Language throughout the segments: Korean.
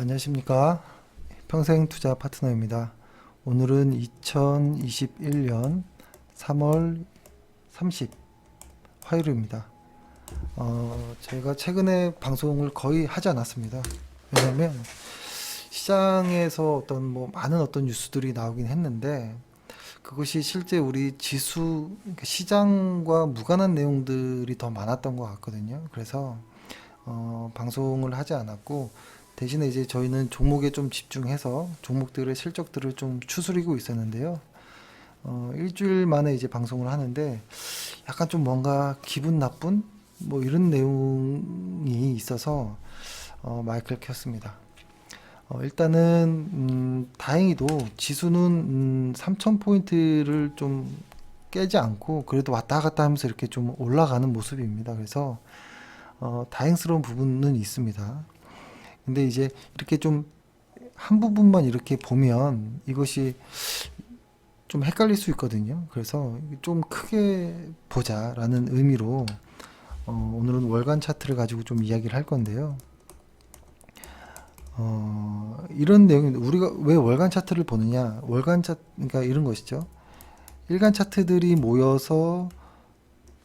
안녕하십니까. 평생투자 파트너입니다. 오늘은 2021년 3월 30 화요일입니다. 제가 최근에 방송을 거의 하지 않았습니다. 왜냐면 시장에서 많은 뉴스들이 나오긴 했는데 그것이 실제 우리 지수, 그러니까 시장과 무관한 내용들이 더 많았던 것 같거든요. 그래서 방송을 하지 않았고 대신에 이제 저희는 종목에 좀 집중해서 종목들의 실적들을 좀 추스리고 있었는데요. 일주일 만에 이제 방송을 하는데 약간 좀 뭔가 기분 나쁜 이런 내용이 있어서 마이크를 켰습니다. 일단은 다행히도 지수는 3000포인트를 좀 깨지 않고 그래도 왔다 갔다 하면서 이렇게 좀 올라가는 모습입니다. 그래서 다행스러운 부분은 있습니다. 근데 이제 이렇게 좀 한 부분만 이렇게 보면 이것이 좀 헷갈릴 수 있거든요. 그래서 좀 크게 보자라는 의미로 오늘은 월간 차트를 가지고 좀 이야기를 할 건데요. 이런 내용, 우리가 왜 월간 차트를 보느냐? 월간 차트, 그러니까 이런 것이죠. 일간 차트들이 모여서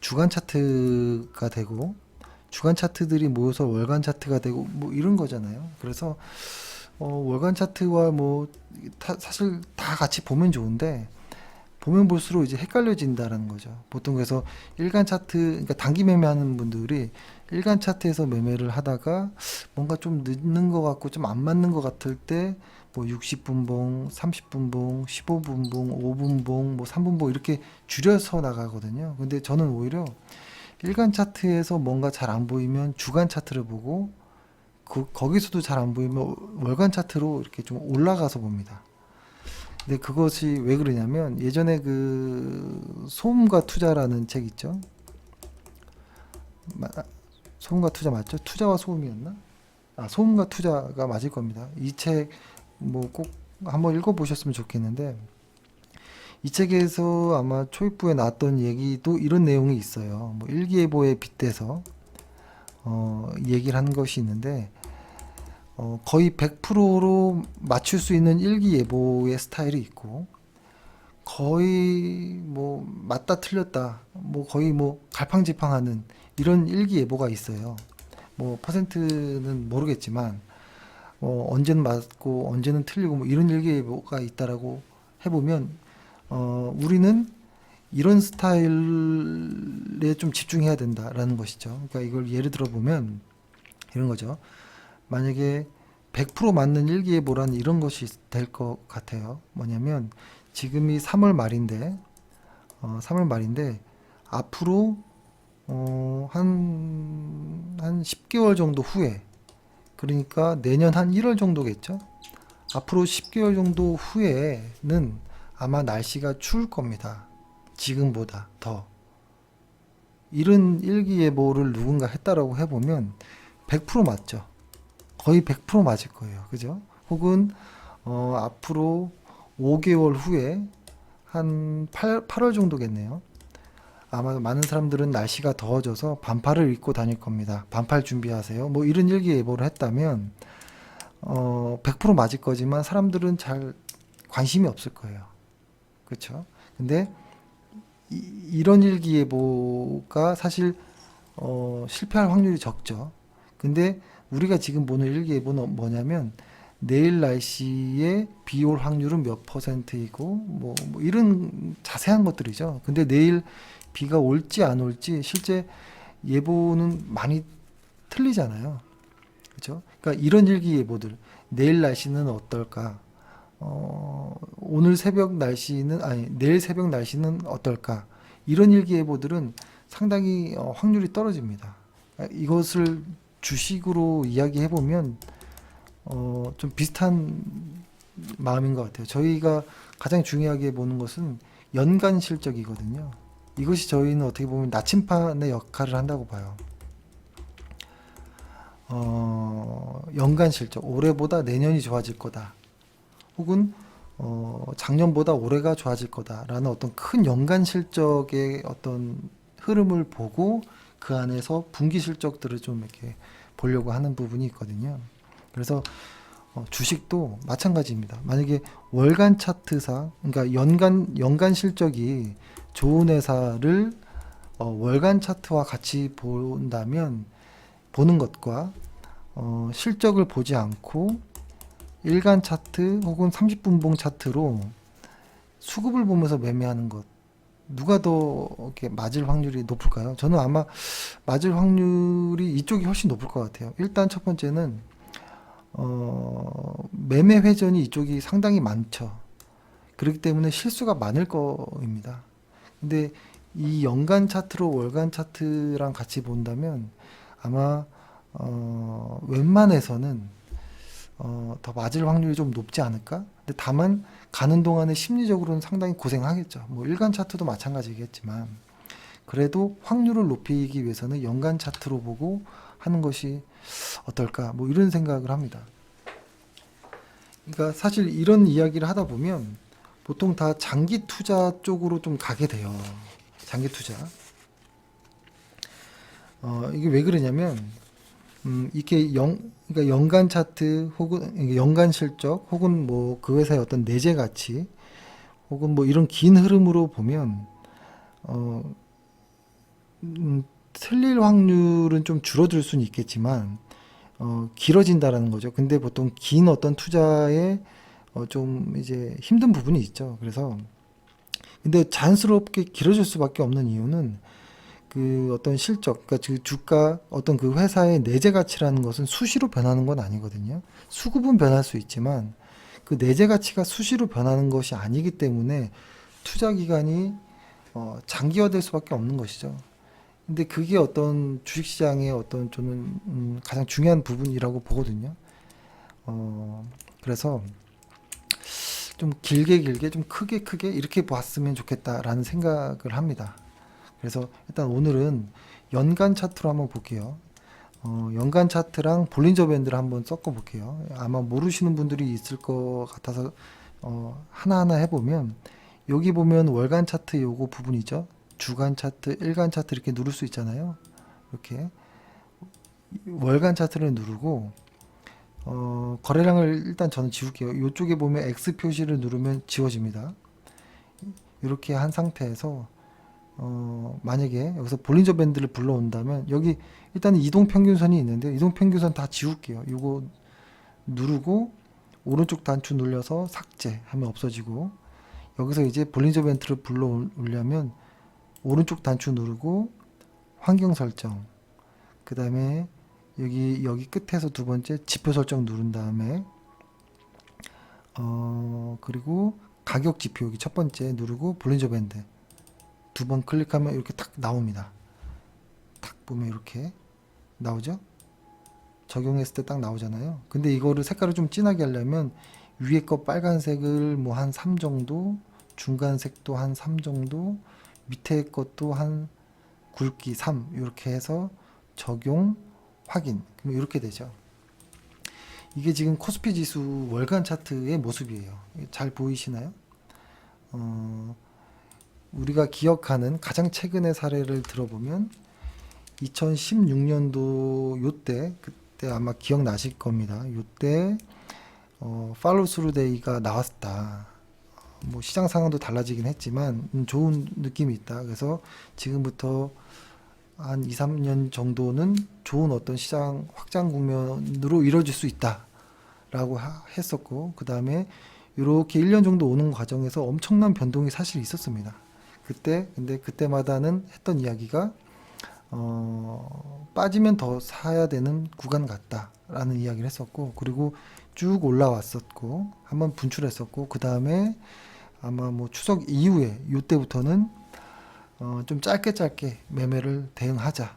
주간 차트가 되고 주간 차트들이 모여서 월간 차트가 되고 이런 거잖아요. 그래서 월간 차트와 사실 다 같이 보면 좋은데 보면 볼수록 이제 헷갈려진다라는 거죠. 보통 그래서 일간 차트, 그러니까 단기 매매하는 분들이 일간 차트에서 매매를 하다가 뭔가 좀 늦는 것 같고 좀 안 맞는 것 같을 때 60분 봉, 30분 봉, 15분 봉, 5분 봉, 3분 봉 이렇게 줄여서 나가거든요. 근데 저는 오히려 일간 차트에서 뭔가 잘 안 보이면 주간 차트를 보고 거기서도 잘 안 보이면 월간 차트로 이렇게 좀 올라가서 봅니다. 근데 그것이 왜 그러냐면 예전에 그 소음과 투자라는 책 있죠. 소음과 투자 맞죠? 투자와 소음이었나? 소음과 투자가 맞을 겁니다. 이 책 꼭 한번 읽어보셨으면 좋겠는데 이 책에서 아마 초입부에 나왔던 얘기도 이런 내용이 있어요. 일기예보에 빗대서 얘기를 한 것이 있는데 거의 100%로 맞출 수 있는 일기예보의 스타일이 있고 거의 맞다 틀렸다 거의 갈팡질팡하는 이런 일기예보가 있어요. 퍼센트는 모르겠지만 언제는 맞고 언제는 틀리고 이런 일기예보가 있다라고 해보면 우리는 이런 스타일에 좀 집중해야 된다라는 것이죠. 그러니까 이걸 예를 들어 보면 이런 거죠. 만약에 100% 맞는 일기예보란 이런 것이 될 것 같아요. 뭐냐면 지금이 3월 말인데 3월 말인데 앞으로 한 10개월 정도 후에 그러니까 내년 한 1월 정도겠죠. 앞으로 10개월 정도 후에는 아마 날씨가 추울 겁니다. 지금보다 더. 이런 일기예보를 누군가 했다라고 해보면 100% 맞죠. 거의 100% 맞을 거예요. 그죠? 혹은 앞으로 5개월 후에 한 8월 정도겠네요. 아마 많은 사람들은 날씨가 더워져서 반팔을 입고 다닐 겁니다. 반팔 준비하세요. 이런 일기예보를 했다면 100% 맞을 거지만 사람들은 잘 관심이 없을 거예요. 그렇죠? 근데 이런 일기예보가 사실 실패할 확률이 적죠. 근데 우리가 지금 보는 일기예보는 뭐냐면 내일 날씨에 비 올 확률은 몇 %이고 이런 자세한 것들이죠. 근데 내일 비가 올지 안 올지 실제 예보는 많이 틀리잖아요. 그렇죠? 그러니까 이런 일기예보들 내일 날씨는 어떨까? 오늘 새벽 날씨는 내일 새벽 날씨는 어떨까? 이런 일기예보들은 상당히 확률이 떨어집니다. 이것을 주식으로 이야기해 보면 좀 비슷한 마음인 것 같아요. 저희가 가장 중요하게 보는 것은 연간 실적이거든요. 이것이 저희는 어떻게 보면 나침판의 역할을 한다고 봐요. 연간 실적, 올해보다 내년이 좋아질 거다. 혹은 작년보다 올해가 좋아질 거다라는 어떤 큰 연간 실적의 어떤 흐름을 보고 그 안에서 분기 실적들을 좀 이렇게 보려고 하는 부분이 있거든요. 그래서 주식도 마찬가지입니다. 만약에 월간 차트상, 그러니까 연간 실적이 좋은 회사를 월간 차트와 같이 본다면 보는 것과 실적을 보지 않고 일간 차트 혹은 30분봉 차트로 수급을 보면서 매매하는 것, 누가 더 이렇게 맞을 확률이 높을까요? 저는 아마 맞을 확률이 이쪽이 훨씬 높을 것 같아요. 일단 첫 번째는 매매 회전이 이쪽이 상당히 많죠. 그렇기 때문에 실수가 많을 거입니다. 근데 이 연간 차트로 월간 차트랑 같이 본다면 아마 웬만해서는 더 맞을 확률이 좀 높지 않을까? 근데 다만 가는 동안에 심리적으로는 상당히 고생하겠죠. 뭐 일간 차트도 마찬가지겠지만 그래도 확률을 높이기 위해서는 연간 차트로 보고 하는 것이 어떨까? 뭐 이런 생각을 합니다. 그러니까 사실 이런 이야기를 하다 보면 보통 다 장기 투자 쪽으로 좀 가게 돼요. 장기 투자. 이게 왜 그러냐면 이게 그러니까 연간 차트 혹은 연간 실적 혹은 뭐 그 회사의 어떤 내재 가치 혹은 뭐 이런 긴 흐름으로 보면 어, 틀릴 확률은 좀 줄어들 수는 있겠지만 길어진다라는 거죠. 근데 보통 긴 어떤 투자에 좀 이제 힘든 부분이 있죠. 그래서 근데 자연스럽게 길어질 수밖에 없는 이유는 그 어떤 실적, 그러니까 그 주가 어떤 그 회사의 내재 가치라는 것은 수시로 변하는 건 아니거든요. 수급은 변할 수 있지만 그 내재 가치가 수시로 변하는 것이 아니기 때문에 투자 기간이 장기화될 수밖에 없는 것이죠. 근데 그게 어떤 주식시장의 어떤 저는 가장 중요한 부분이라고 보거든요. 그래서 좀 길게 좀 크게 이렇게 봤으면 좋겠다라는 생각을 합니다. 그래서 일단 오늘은 연간 차트로 한번 볼게요. 연간 차트랑 볼린저 밴드를 한번 섞어 볼게요. 아마 모르시는 분들이 있을 것 같아서 하나하나 해보면 여기 보면 월간 차트 요거 부분이죠. 주간 차트, 일간 차트 이렇게 누를 수 있잖아요. 이렇게 월간 차트를 누르고 거래량을 일단 저는 지울게요. 이쪽에 보면 X 표시를 누르면 지워집니다. 이렇게 한 상태에서 만약에 여기서 볼린저 밴드를 불러온다면 여기 일단 이동평균선이 있는데 이동평균선 다 지울게요. 이거 누르고 오른쪽 단추 눌려서 삭제하면 없어지고 여기서 이제 볼린저 밴드를 불러오려면 오른쪽 단추 누르고 환경 설정 그 다음에 여기 끝에서 두 번째 지표 설정 누른 다음에 그리고 가격 지표 여기 첫 번째 누르고 볼린저 밴드 두 번 클릭하면 이렇게 딱 나옵니다. 딱 보면 이렇게 나오죠? 적용했을 때 딱 나오잖아요. 근데 이거를 색깔을 좀 진하게 하려면 위에 거 빨간색을 뭐 한 3 정도, 중간색도 한 3 정도, 밑에 것도 한 굵기 3 이렇게 해서 적용, 확인. 그럼 이렇게 되죠. 이게 지금 코스피 지수 월간 차트의 모습이에요. 잘 보이시나요? 우리가 기억하는 가장 최근의 사례를 들어보면 2016년도 요때 그때 아마 기억나실 겁니다. 요때 팔로우 스루 데이가 나왔다. 뭐 시장 상황도 달라지긴 했지만 좋은 느낌이 있다. 그래서 지금부터 한 2, 3년 정도는 좋은 어떤 시장 확장 국면으로 이루어질 수 있다라고 했었고 그 다음에 이렇게 1년 정도 오는 과정에서 엄청난 변동이 사실 있었습니다. 근데 그때마다는 했던 이야기가 빠지면 더 사야 되는 구간 같다라는 이야기를 했었고 그리고 쭉 올라왔었고 한번 분출했었고 그 다음에 아마 뭐 추석 이후에 이때부터는 좀 짧게 매매를 대응하자.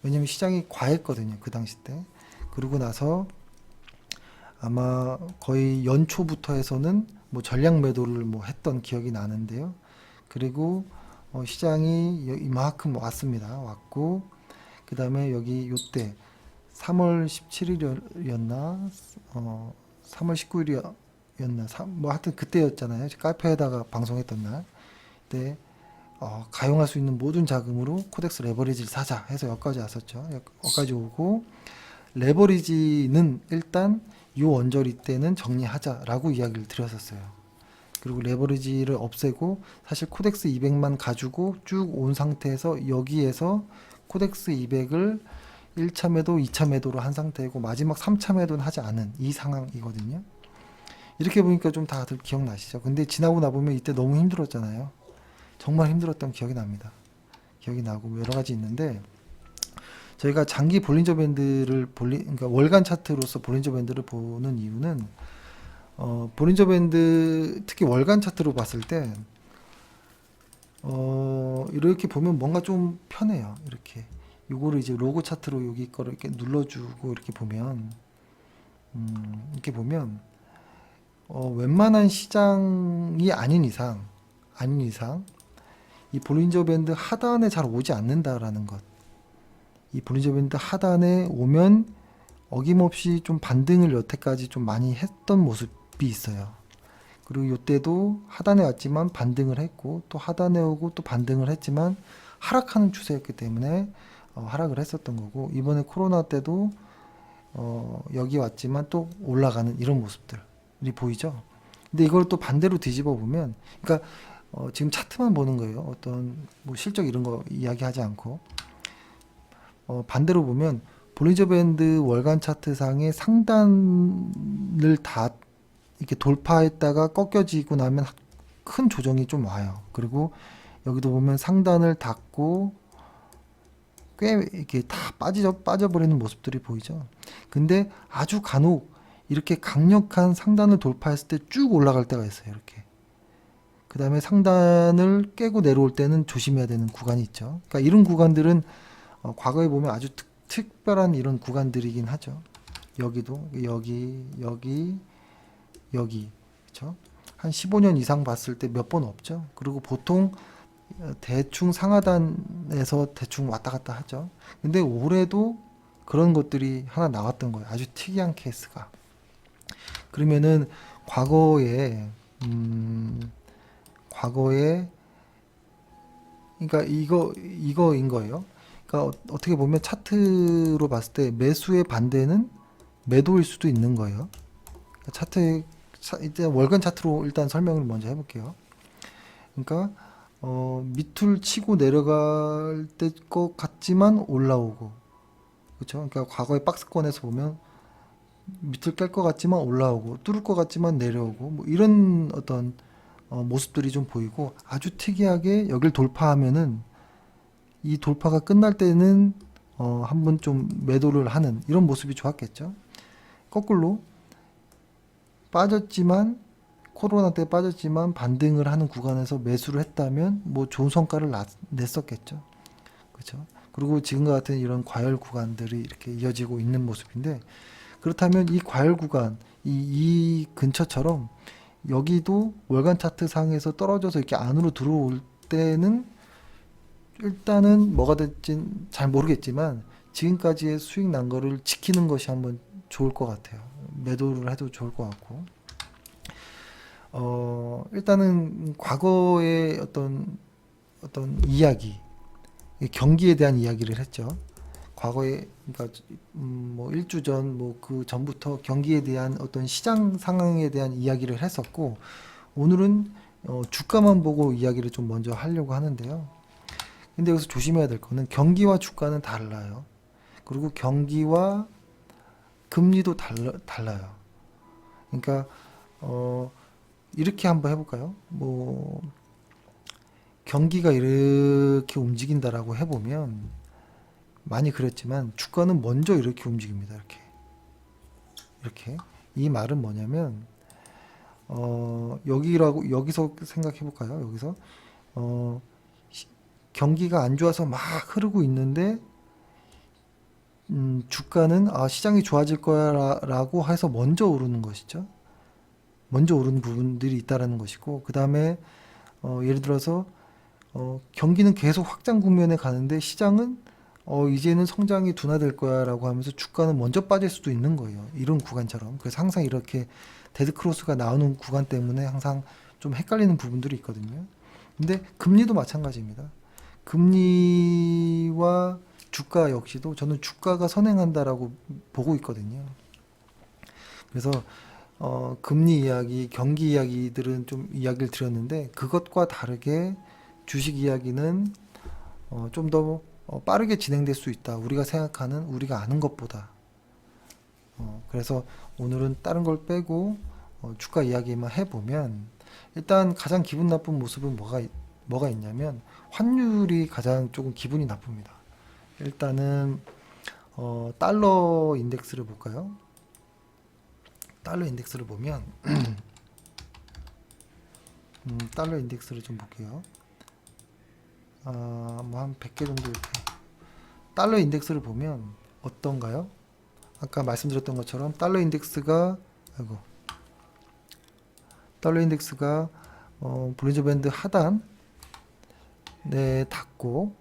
왜냐면 시장이 과했거든요 그 당시 때. 그러고 나서 아마 거의 연초부터 해서는 뭐 전략 매도를 뭐 했던 기억이 나는데요. 그리고 시장이 이만큼 왔습니다. 왔고 그 다음에 여기 요때 3월 17일이었나 3월 19일이었나 뭐 하여튼 그때였잖아요. 카페에다가 방송했던 날. 그때 가용할 수 있는 모든 자금으로 코덱스 레버리지를 사자 해서 여기까지 왔었죠. 여기까지 오고 레버리지는 일단 이 언저리 때는 정리하자라고 이야기를 드렸었어요. 그리고 레버리지를 없애고 사실 코덱스 200만 가지고 쭉 온 상태에서 여기에서 코덱스 200을 1차 매도, 2차 매도로 한 상태이고 마지막 3차 매도는 하지 않은 이 상황이거든요. 이렇게 보니까 좀 다들 기억나시죠? 근데 지나고 나보면 이때 너무 힘들었잖아요. 정말 힘들었던 기억이 납니다. 기억이 나고 뭐 여러 가지 있는데 저희가 장기 볼린저 밴드를 그러니까 월간 차트로서 볼린저 밴드를 보는 이유는 볼린저 밴드 특히 월간 차트로 봤을 때 이렇게 보면 뭔가 좀 편해요. 이렇게 요거를 이제 로고 차트로 여기 거를 이렇게 눌러주고 이렇게 보면 이렇게 보면 웬만한 시장이 아닌 이상 이 볼린저 밴드 하단에 잘 오지 않는다라는 것. 이 볼린저 밴드 하단에 오면 어김없이 좀 반등을 여태까지 좀 많이 했던 모습이 있어요. 그리고 이때도 하단에 왔지만 반등을 했고 또 하단에 오고 또 반등을 했지만 하락하는 추세였기 때문에 하락을 했었던 거고 이번에 코로나 때도 여기 왔지만 또 올라가는 이런 모습들이 보이죠. 근데 이걸 또 반대로 뒤집어 보면 그러니까 지금 차트만 보는 거예요. 어떤 뭐 실적 이런 거 이야기하지 않고 반대로 보면 볼린저 밴드 월간 차트상의 상단을 다 이렇게 돌파했다가 꺾여지고 나면 큰 조정이 좀 와요. 그리고 여기도 보면 상단을 닫고 꽤 이렇게 다 빠져버리는 모습들이 보이죠. 근데 아주 간혹 이렇게 강력한 상단을 돌파했을 때 쭉 올라갈 때가 있어요. 이렇게. 그 다음에 상단을 깨고 내려올 때는 조심해야 되는 구간이 있죠. 그러니까 이런 구간들은 과거에 보면 아주 특별한 이런 구간들이긴 하죠. 여기도 여기 그렇죠? 한 15년 이상 봤을 때 몇 번 없죠. 그리고 보통 대충 상하단에서 대충 왔다 갔다 하죠. 근데 올해도 그런 것들이 하나 나왔던 거예요. 아주 특이한 케이스가. 그러면은 과거에 그러니까 이거인 거예요. 그러니까 어떻게 보면 차트로 봤을 때 매수의 반대는 매도일 수도 있는 거예요. 일단 월간 차트로 일단 설명을 먼저 해볼게요. 그러니까 밑을 치고 내려갈 때 것 같지만 올라오고, 그렇죠? 그러니까 과거의 박스권에서 보면 밑을 깰 것 같지만 올라오고, 뚫을 것 같지만 내려오고, 뭐 이런 어떤 모습들이 좀 보이고 아주 특이하게 여길 돌파하면은 이 돌파가 끝날 때는 한번 좀 매도를 하는 이런 모습이 좋았겠죠. 거꾸로 빠졌지만 코로나 때 빠졌지만 반등을 하는 구간에서 매수를 했다면 뭐 좋은 성과를 냈었겠죠. 그렇죠. 그리고 지금과 같은 이런 과열 구간들이 이렇게 이어지고 있는 모습인데 그렇다면 이 과열 구간 이 근처처럼 여기도 월간 차트 상에서 떨어져서 이렇게 안으로 들어올 때는 일단은 뭐가 될지 잘 모르겠지만 지금까지의 수익 난 거를 지키는 것이 한번 좋을 것 같아요. 매도를 해도 좋을 것 같고 일단은 과거의 어떤 이야기 경기에 대한 이야기를 했죠. 과거에 그러니까 뭐 일주 전 뭐 그 전부터 경기에 대한 어떤 시장 상황에 대한 이야기를 했었고 오늘은 주가만 보고 이야기를 좀 먼저 하려고 하는데요. 근데 여기서 조심해야 될 거는 경기와 주가는 달라요. 그리고 경기와 금리도 달라요. 그러니까 이렇게 한번 해볼까요? 뭐 경기가 이렇게 움직인다라고 해보면 많이 그랬지만 주가는 먼저 이렇게 움직입니다. 이렇게 이 말은 뭐냐면 여기서 생각해 볼까요? 여기서 경기가 안 좋아서 막 흐르고 있는데 주가는 시장이 좋아질 거야라고 해서 먼저 오르는 것이죠. 먼저 오르는 부분들이 있다라는 것이고 그 다음에 예를 들어서 경기는 계속 확장 국면에 가는데 시장은 이제는 성장이 둔화될 거야라고 하면서 주가는 먼저 빠질 수도 있는 거예요. 이런 구간처럼. 그래서 항상 이렇게 데드크로스가 나오는 구간 때문에 항상 좀 헷갈리는 부분들이 있거든요. 근데 금리도 마찬가지입니다. 금리와 주가 역시도 저는 주가가 선행한다라고 보고 있거든요. 그래서 금리 이야기, 경기 이야기들은 좀 이야기를 드렸는데 그것과 다르게 주식 이야기는 좀 더 빠르게 진행될 수 있다. 우리가 생각하는, 우리가 아는 것보다. 그래서 오늘은 다른 걸 빼고 주가 이야기만 해보면 일단 가장 기분 나쁜 모습은 뭐가 있냐면 환율이 가장 조금 기분이 나쁩니다. 일단은 달러 인덱스를 볼까요? 달러 인덱스를 보면 달러 인덱스를 좀 볼게요. 뭐 한 100개 정도 이렇게 달러 인덱스를 보면 어떤가요? 아까 말씀드렸던 것처럼 달러 인덱스가 볼린저 밴드 하단에 닫고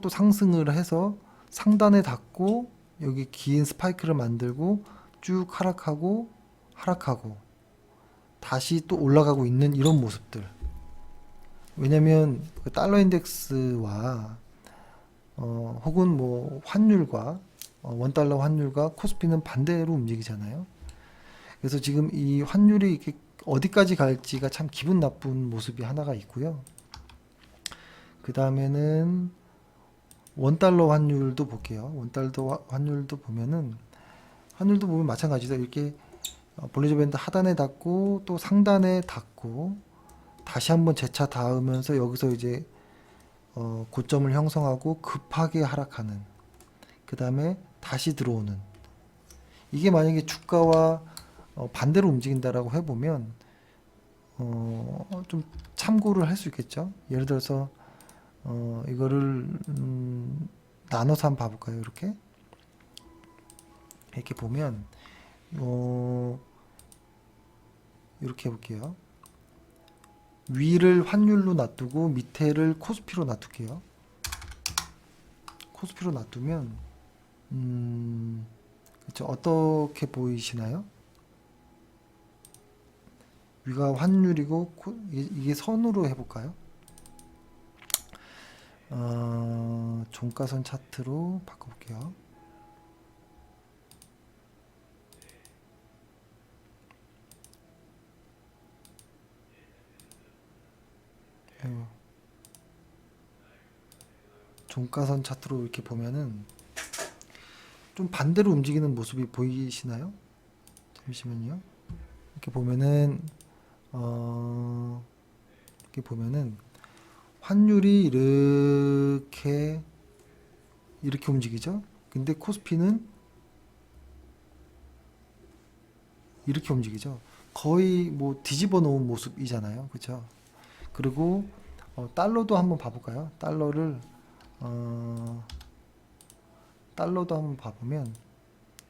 또 상승을 해서 상단에 닫고 여기 긴 스파이크를 만들고 쭉 하락하고 다시 또 올라가고 있는 이런 모습들. 왜냐면 그 달러 인덱스와 혹은 뭐 환율과 원달러 환율과 코스피는 반대로 움직이잖아요. 그래서 지금 이 환율이 이렇게 어디까지 갈지가 참 기분 나쁜 모습이 하나가 있고요. 그 다음에는 원달러 환율도 볼게요. 원달러 환율도 보면 마찬가지죠. 이렇게 볼린저 밴드 하단에 닿고 또 상단에 닿고 다시 한번 재차 닿으면서 여기서 이제 고점을 형성하고 급하게 하락하는, 그 다음에 다시 들어오는. 이게 만약에 주가와 반대로 움직인다라고 해보면 좀 참고를 할 수 있겠죠. 예를 들어서 이거를 나눠서 한번 봐볼까요? 이렇게 보면 이렇게 해볼게요. 위를 환율로 놔두고 밑에를 코스피로 놔둘게요. 코스피로 놔두면 그렇죠. 어떻게 보이시나요? 위가 환율이고 이게 선으로 해볼까요? 종가선 차트로 바꿔볼게요. 종가선 차트로 이렇게 보면은 좀 반대로 움직이는 모습이 보이시나요? 잠시만요. 이렇게 보면은 환율이 이렇게 움직이죠. 근데 코스피는 이렇게 움직이죠. 거의 뭐 뒤집어 놓은 모습이잖아요. 그렇죠? 그리고 달러도 한번 봐볼까요? 달러도 한번 봐보면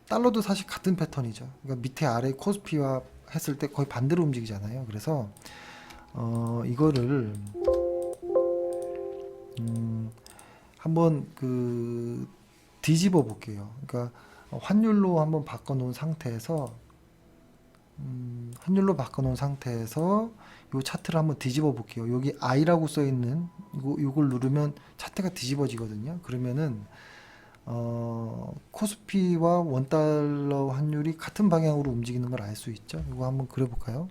달러도 사실 같은 패턴이죠. 그러니까 밑에 아래 코스피와 했을 때 거의 반대로 움직이잖아요. 그래서 이거를 한번 뒤집어 볼게요. 그러니까 환율로 한번 바꿔놓은 상태에서 이 차트를 한번 뒤집어 볼게요. 여기 I라고 써 있는 이걸 누르면 차트가 뒤집어지거든요. 그러면은 코스피와 원달러 환율이 같은 방향으로 움직이는 걸 알 수 있죠. 이거 한번 그려볼까요?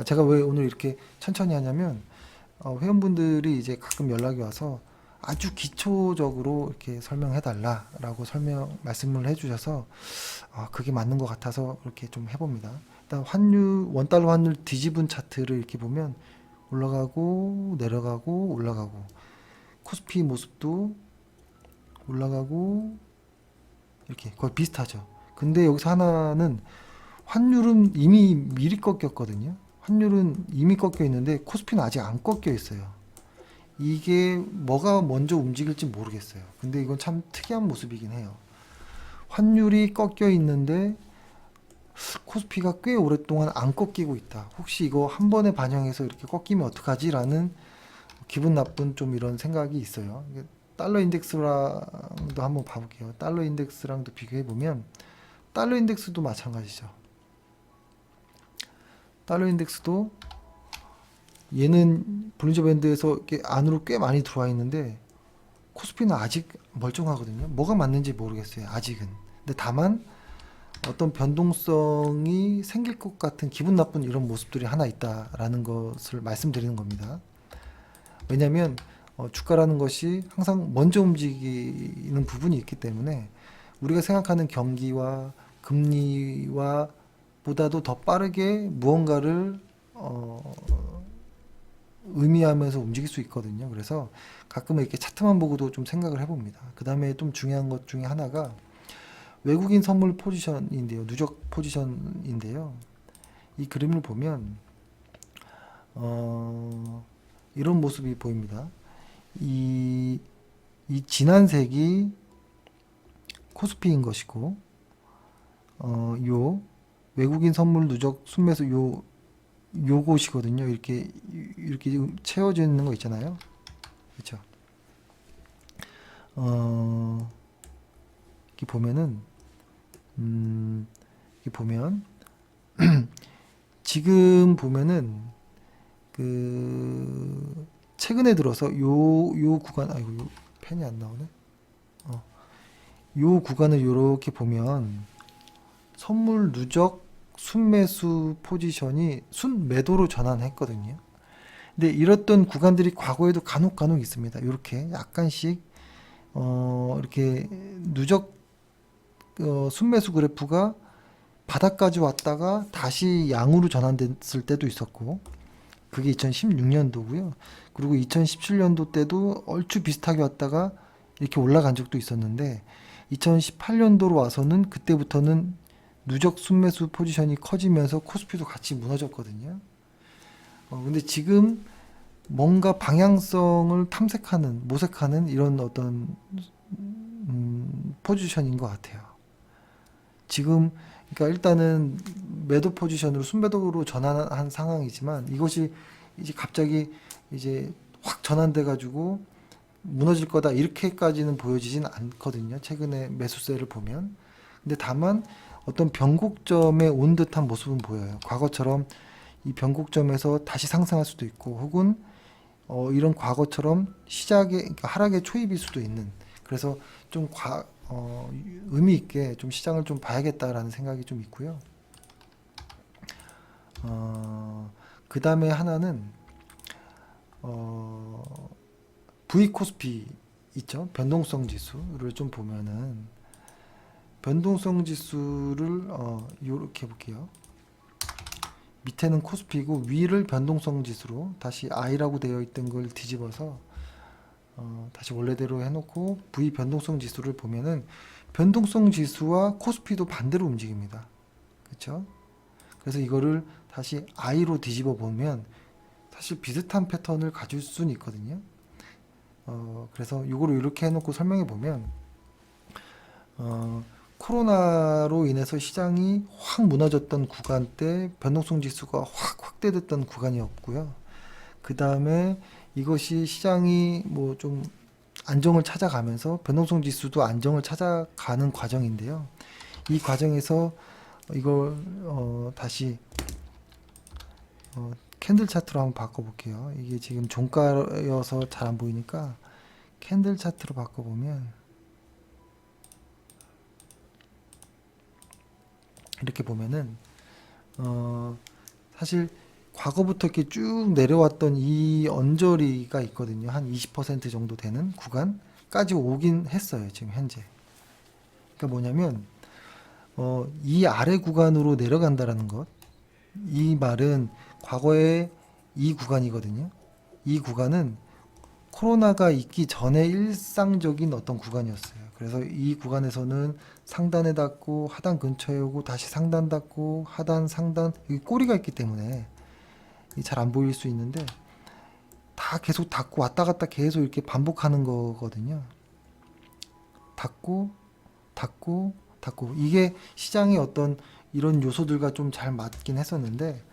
제가 왜 오늘 이렇게 천천히 하냐면 회원분들이 이제 가끔 연락이 와서 아주 기초적으로 이렇게 설명해 달라라고 말씀을 해주셔서 그게 맞는 것 같아서 이렇게 좀 해봅니다. 일단 원달러 환율 뒤집은 차트를 이렇게 보면 올라가고 내려가고 올라가고, 코스피 모습도 올라가고 이렇게 거의 비슷하죠. 근데 여기서 하나는 환율은 이미 미리 꺾였거든요. 환율은 이미 꺾여 있는데 코스피는 아직 안 꺾여 있어요. 이게 뭐가 먼저 움직일지 모르겠어요. 근데 이건 참 특이한 모습이긴 해요. 환율이 꺾여 있는데 코스피가 꽤 오랫동안 안 꺾이고 있다. 혹시 이거 한 번에 반영해서 이렇게 꺾이면 어떡하지? 라는 기분 나쁜 좀 이런 생각이 있어요. 달러 인덱스랑도 한번 봐볼게요. 달러 인덱스랑도 비교해 보면 달러 인덱스도 마찬가지죠. 달러 인덱스도 얘는 볼린저 밴드에서 이렇게 안으로 꽤 많이 들어와 있는데 코스피는 아직 멀쩡하거든요. 뭐가 맞는지 모르겠어요. 아직은. 근데 다만 어떤 변동성이 생길 것 같은 기분 나쁜 이런 모습들이 하나 있다라는 것을 말씀드리는 겁니다. 왜냐하면 주가라는 것이 항상 먼저 움직이는 부분이 있기 때문에 우리가 생각하는 경기와 금리와 보다도 더 빠르게 무언가를 의미하면서 움직일 수 있거든요. 그래서 가끔은 이렇게 차트만 보고도 좀 생각을 해봅니다. 그 다음에 좀 중요한 것 중에 하나가 외국인 선물 포지션인데요. 누적 포지션인데요. 이 그림을 보면 이런 모습이 보입니다. 이, 이 진한 색이 코스피인 것이고 요 외국인 선물 누적 순매수 요곳이거든요. 이렇게 채워져 있는 거 있잖아요. 그렇죠? 이렇게 보면은 이렇게 보면 지금 보면은 그 최근에 들어서 요 구간 아이고 요 펜이 안 나오네. 요 구간을 요렇게 보면 선물 누적 순매수 포지션이 순매도로 전환했거든요. 근데 이랬던 구간들이 과거에도 간혹 있습니다. 이렇게 약간씩 이렇게 누적 순매수 그래프가 바닥까지 왔다가 다시 양으로 전환됐을 때도 있었고 그게 2016년도고요. 그리고 2017년도 때도 얼추 비슷하게 왔다가 이렇게 올라간 적도 있었는데 2018년도로 와서는 그때부터는 누적 순매수 포지션이 커지면서 코스피도 같이 무너졌거든요. 근데 지금 뭔가 방향성을 탐색하는, 모색하는 이런 어떤 포지션인 것 같아요. 지금 그러니까 일단은 매도 포지션으로 순매도로 전환한 상황이지만 이것이 이제 갑자기 이제 확 전환돼 가지고 무너질 거다 이렇게까지는 보여지진 않거든요. 최근에 매수세를 보면. 근데 다만 어떤 변곡점에 온 듯한 모습은 보여요. 과거처럼 이 변곡점에서 다시 상승할 수도 있고 혹은 이런 과거처럼 시작의 그러니까 하락의 초입일 수도 있는 그래서 좀 의미 있게 좀 시장을 좀 봐야겠다라는 생각이 좀 있고요. 그 다음에 하나는 V 코스피 있죠. 변동성 지수를 좀 보면은 변동성 지수를 이렇게 볼게요. 밑에는 코스피고 위를 변동성 지수로 다시 I라고 되어 있던 걸 뒤집어서 다시 원래대로 해놓고 V 변동성 지수를 보면은 변동성 지수와 코스피도 반대로 움직입니다. 그렇죠? 그래서 이거를 다시 I로 뒤집어 보면 사실 비슷한 패턴을 가질 수는 있거든요. 그래서 이거를 이렇게 해놓고 설명해 보면 코로나로 인해서 시장이 확 무너졌던 구간 때 변동성 지수가 확 확대됐던 구간이었고요. 그 다음에 이것이 시장이 뭐 좀 안정을 찾아가면서 변동성 지수도 안정을 찾아가는 과정인데요. 이 과정에서 이걸 다시 캔들 차트로 한번 바꿔볼게요. 이게 지금 종가여서 잘 안 보이니까 캔들 차트로 바꿔보면 이렇게 보면은 사실 과거부터 이렇게 쭉 내려왔던 이 언저리가 있거든요. 한 20% 정도 되는 구간까지 오긴 했어요. 지금 현재. 그러니까 뭐냐면 이 아래 구간으로 내려간다라는 것. 이 말은 과거에 이 구간이거든요. 이 구간은 코로나가 있기 전에 일상적인 어떤 구간이었어요. 그래서 이 구간에서는 상단에 닿고 하단 근처에 오고 다시 상단 닿고 하단 상단 여기 꼬리가 있기 때문에 잘 안 보일 수 있는데 다 계속 닿고 왔다 갔다 계속 이렇게 반복하는 거거든요. 닿고 닿고 닿고 이게 시장의 어떤 이런 요소들과 좀 잘 맞긴 했었는데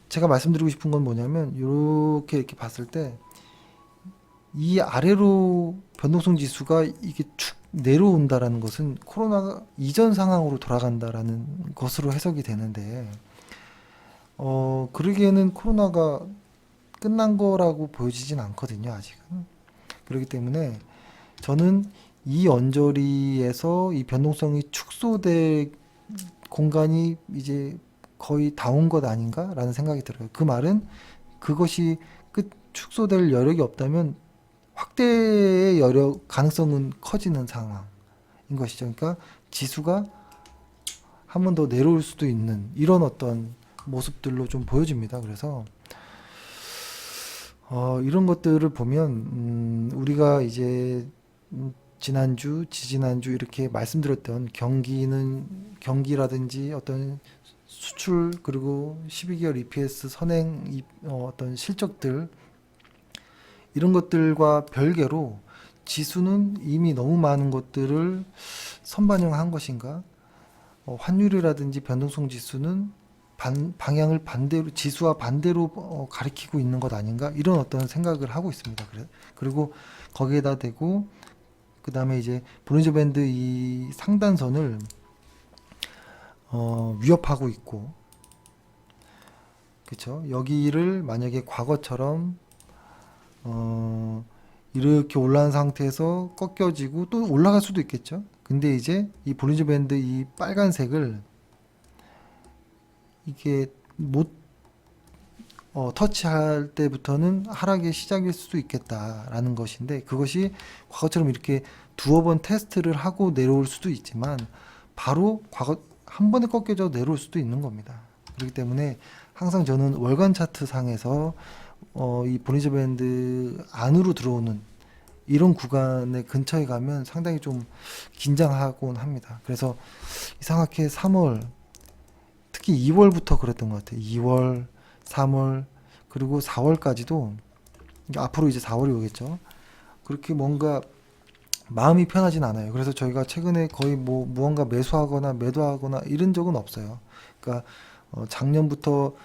제가 말씀드리고 싶은 건 뭐냐면 이렇게 봤을 때 이 아래로 변동성 지수가 이게 축 내려온다라는 것은 코로나 이전 상황으로 돌아간다라는 것으로 해석이 되는데 그러기에는 코로나가 끝난 거라고 보여지진 않거든요, 아직은. 그렇기 때문에 저는 이 언저리에서 이 변동성이 축소될 공간이 이제 거의 다 온 것 아닌가라는 생각이 들어요. 그 말은 그것이 끝 축소될 여력이 없다면 확대의 여력 가능성은 커지는 상황인 것이죠. 그러니까 지수가 한 번 더 내려올 수도 있는 이런 어떤 모습들로 좀 보여집니다. 그래서 이런 것들을 보면 우리가 이제 지난주, 지지난주 이렇게 말씀드렸던 경기라든지 어떤 수출 그리고 12개월 EPS 선행 어떤 실적들 이런 것들과 별개로 지수는 이미 너무 많은 것들을 선반영한 것인가? 환율이라든지 변동성 지수는 방향을 반대로 지수와 반대로 가리키고 있는 것 아닌가? 이런 어떤 생각을 하고 있습니다. 그리고 거기에다 대고 그 다음에 이제 볼린저 밴드 이 상단선을 위협하고 있고, 그렇죠? 여기를 만약에 과거처럼 이렇게 올라간 상태에서 꺾여지고 또 올라갈 수도 있겠죠. 근데 이제 이 볼린저 밴드 이 빨간색을 이게 못 터치할 때부터는 하락의 시작일 수도 있겠다라는 것인데, 그것이 과거처럼 이렇게 두어 번 테스트를 하고 내려올 수도 있지만 바로 과거 한 번에 꺾여져 내려올 수도 있는 겁니다. 그렇기 때문에 항상 저는 월간 차트 상에서 이 볼린저 밴드 안으로 들어오는 이런 구간의 근처에 가면 상당히 좀 긴장하곤 합니다. 그래서 이상하게 3월 특히 2월부터 그랬던 것 같아요. 2월, 3월 그리고 4월까지도 앞으로 이제 4월이 오겠죠. 그렇게 뭔가 마음이 편하진 않아요. 그래서 저희가 최근에 거의 뭐 무언가 매수하거나 매도하거나 이런 적은 없어요. 그러니까 작년부터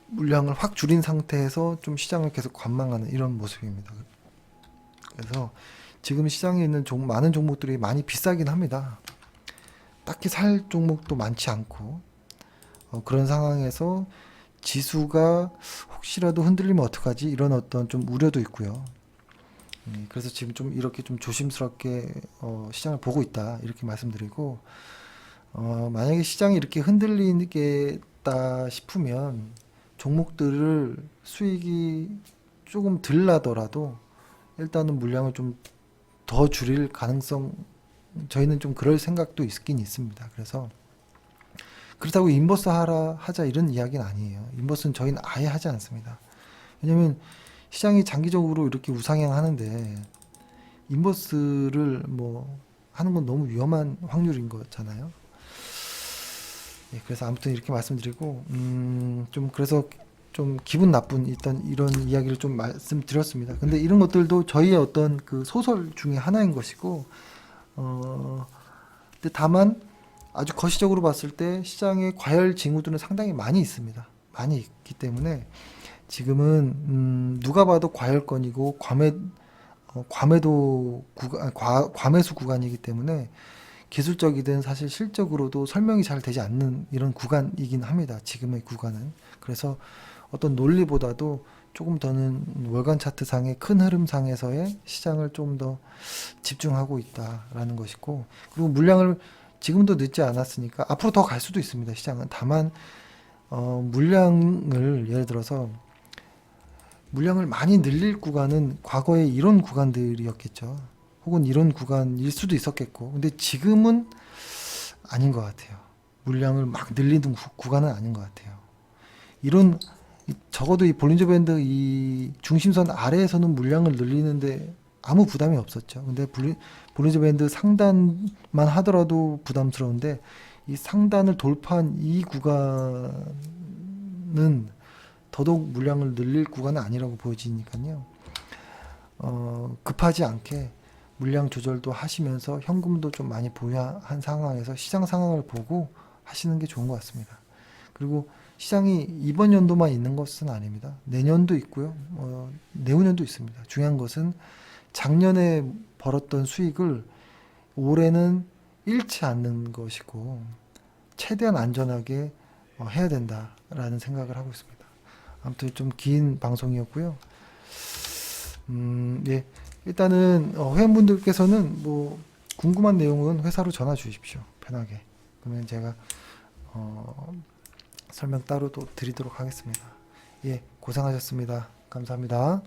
물량을 확 줄인 상태에서 좀 시장을 계속 관망하는 이런 모습입니다. 그래서 지금 시장에 있는 많은 종목들이 많이 비싸긴 합니다. 딱히 살 종목도 많지 않고 그런 상황에서 지수가 혹시라도 흔들리면 어떡하지? 이런 어떤 좀 우려도 있고요. 그래서 지금 좀 이렇게 좀 조심스럽게 시장을 보고 있다 이렇게 말씀드리고, 만약에 시장이 이렇게 흔들리겠다 싶으면 종목들을 수익이 조금 덜 나더라도 일단은 물량을 좀 더 줄일 가능성, 저희는 좀 그럴 생각도 있긴 있습니다. 그래서 그렇다고 인버스 하자 이런 이야기는 아니에요. 인버스는 저희는 아예 하지 않습니다. 왜냐면 시장이 장기적으로 이렇게 우상향하는데 인버스를 뭐 하는 건 너무 위험한 확률인 거잖아요. 예, 그래서 아무튼 이렇게 말씀드리고 좀 그래서 좀 기분 나쁜 이런 이야기를 좀 말씀드렸습니다. 근데 이런 것들도 저희의 어떤 그 소설 중에 하나인 것이고, 근데 다만 아주 거시적으로 봤을 때 시장의 과열 징후들은 상당히 많이 있습니다. 많이 있기 때문에 지금은 누가 봐도 과열권이고 과매수 구간이기 때문에 기술적이든 사실 실적으로도 설명이 잘 되지 않는 이런 구간이긴 합니다. 지금의 구간은. 그래서 어떤 논리보다도 조금 더는 월간 차트상의 큰 흐름상에서의 시장을 좀 더 집중하고 있다라는 것이고, 그리고 물량을 지금도 늦지 않았으니까 앞으로 더 갈 수도 있습니다. 시장은. 다만 물량을 예를 들어서 물량을 많이 늘릴 구간은 과거에 이런 구간들이었겠죠. 혹은 이런 구간일 수도 있었겠고, 근데 지금은 아닌 것 같아요. 물량을 막 늘리는 구간은 아닌 것 같아요. 이런 적어도 이 볼린저 밴드 이 중심선 아래에서는 물량을 늘리는데 아무 부담이 없었죠. 근데 볼린저 밴드 상단만 하더라도 부담스러운데 이 상단을 돌파한 이 구간은 더더욱 물량을 늘릴 구간은 아니라고 보여지니까요. 급하지 않게 물량 조절도 하시면서 현금도 좀 많이 보유한 상황에서 시장 상황을 보고 하시는 게 좋은 것 같습니다. 그리고 시장이 이번 연도만 있는 것은 아닙니다. 내년도 있고요. 내후년도 있습니다. 중요한 것은 작년에 벌었던 수익을 올해는 잃지 않는 것이고 최대한 안전하게 해야 된다라는 생각을 하고 있습니다. 아무튼 좀 긴 방송이었고요. 예, 일단은 회원분들께서는 뭐 궁금한 내용은 회사로 전화 주십시오. 편하게. 그러면 제가 설명 따로 또 드리도록 하겠습니다. 예, 고생하셨습니다. 감사합니다.